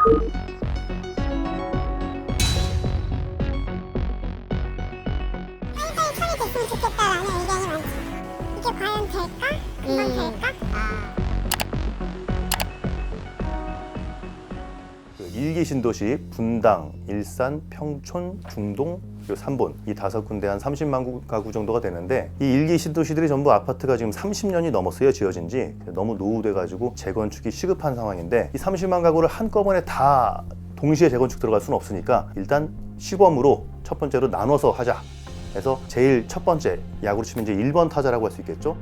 빨리빨리 처리됐으면 좋겠다라는 의견이 많죠. 이게 과연 될까? 금방 될까? 그 1기 신도시 분당, 일산, 평촌, 중동, 그리고 삼본 이 5군데 한 30만 가구 정도가 되는데 이 1기 신도시들이 전부 아파트가 지금 30년이 넘었어요. 지어진 지. 너무 노후돼가지고 재건축이 시급한 상황인데 이 30만 가구를 한꺼번에 다 동시에 재건축 들어갈 수는 없으니까 일단 시범으로 첫 번째로 나눠서 하자 해서 제일 첫 번째 야구로 치면 이제 1번 타자라고 할 수 있겠죠.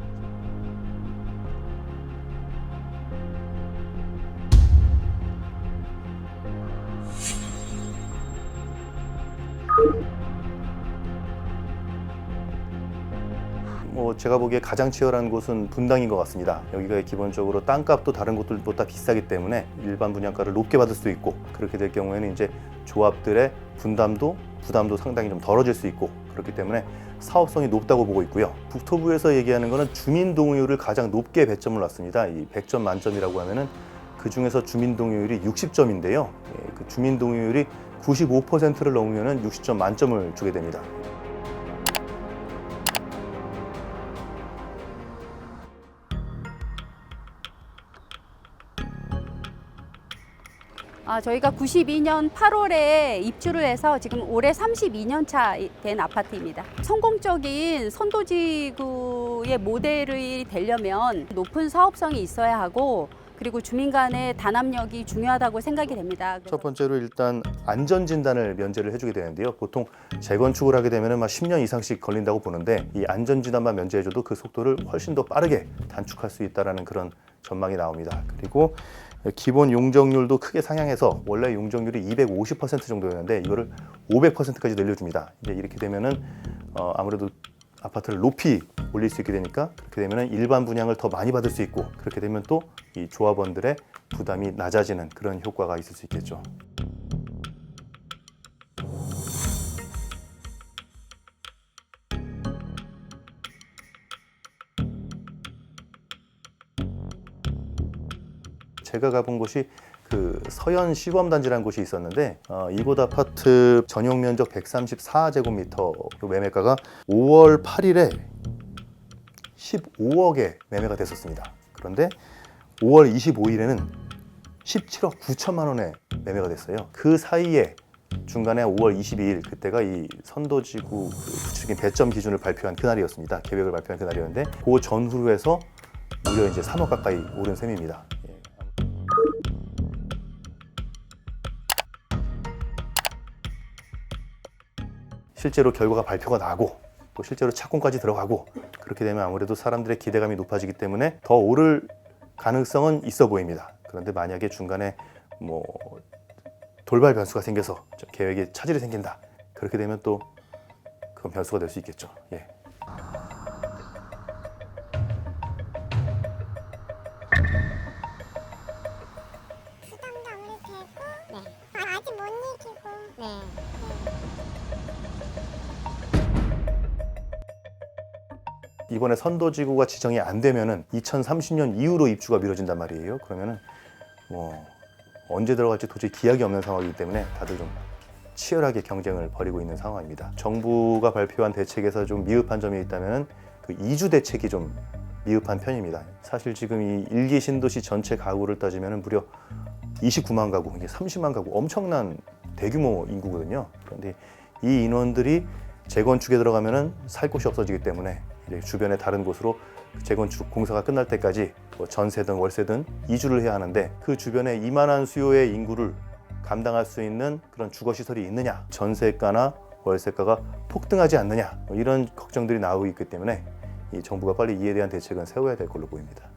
제가 보기에 가장 치열한 곳은 분당인 것 같습니다. 여기가 기본적으로 땅값도 다른 곳들보다 비싸기 때문에 일반 분양가를 높게 받을 수도 있고, 그렇게 될 경우에는 이제 조합들의 부담도 상당히 좀 덜어질 수 있고, 그렇기 때문에 사업성이 높다고 보고 있고요. 국토부에서 얘기하는 거는 주민 동의율을 가장 높게 배점을 놨습니다. 이 100점 만점이라고 하면은 그 중에서 주민 동의율이 60점인데요. 그 주민 동의율이 95%를 넘으면은 60점 만점을 주게 됩니다. 저희가 92년 8월에 입주를 해서 지금 올해 32년 차 된 아파트입니다. 성공적인 선도지구의 모델이 되려면 높은 사업성이 있어야 하고, 그리고 주민 간의 단합력이 중요하다고 생각이 됩니다. 첫 번째로 일단 안전진단을 면제를 해주게 되는데요. 보통 재건축을 하게 되면 10년 이상씩 걸린다고 보는데, 이 안전진단만 면제해줘도 그 속도를 훨씬 더 빠르게 단축할 수 있다는 그런 전망이 나옵니다. 그리고 기본 용적률도 크게 상향해서 원래 용적률이 250% 정도였는데 이거를 500%까지 늘려줍니다. 이제 이렇게 되면은 아무래도 아파트를 높이 올릴 수 있게 되니까, 그렇게 되면은 일반 분양을 더 많이 받을 수 있고, 그렇게 되면 또 이 조합원들의 부담이 낮아지는 그런 효과가 있을 수 있겠죠. 제가 가본 곳이 그 서현 시범단지라는 곳이 있었는데, 이곳 아파트 전용 면적 134제곱미터 매매가가 5월 8일에 15억에 매매가 됐었습니다. 그런데 5월 25일에는 17억 9천만 원에 매매가 됐어요. 그 사이에 중간에 5월 22일 그때가 이 선도지구 구축인 배점 기준을 발표한 그날이었습니다. 계획을 발표한 그날이었는데, 그 전후로 해서 무려 이제 3억 가까이 오른 셈입니다. 실제로 결과가 발표가 나고 또 실제로 착공까지 들어가고, 그렇게 되면 아무래도 사람들의 기대감이 높아지기 때문에 더 오를 가능성은 있어 보입니다. 그런데 만약에 중간에 돌발 변수가 생겨서 계획에 차질이 생긴다, 그렇게 되면 또 그건 변수가 될 수 있겠죠. 예. 부담도 아무래도 되고, 아직 못 이기고. 이번에 선도지구가 지정이 안 되면은 2030년 이후로 입주가 미뤄진단 말이에요. 그러면은 언제 들어갈지 도저히 기약이 없는 상황이기 때문에 다들 좀 치열하게 경쟁을 벌이고 있는 상황입니다. 정부가 발표한 대책에서 좀 미흡한 점이 있다면은 그 이주 대책이 좀 미흡한 편입니다. 사실 지금 이 1기 신도시 전체 가구를 따지면은 무려 29만 가구, 이게 30만 가구, 엄청난 대규모 인구거든요. 그런데 이 인원들이 재건축에 들어가면은 살 곳이 없어지기 때문에 이제 주변의 다른 곳으로 재건축 공사가 끝날 때까지 전세든 월세든 이주를 해야 하는데, 그 주변에 이만한 수요의 인구를 감당할 수 있는 그런 주거 시설이 있느냐, 전세가나 월세가가 폭등하지 않느냐, 이런 걱정들이 나오고 있기 때문에 이 정부가 빨리 이에 대한 대책은 세워야 될 걸로 보입니다.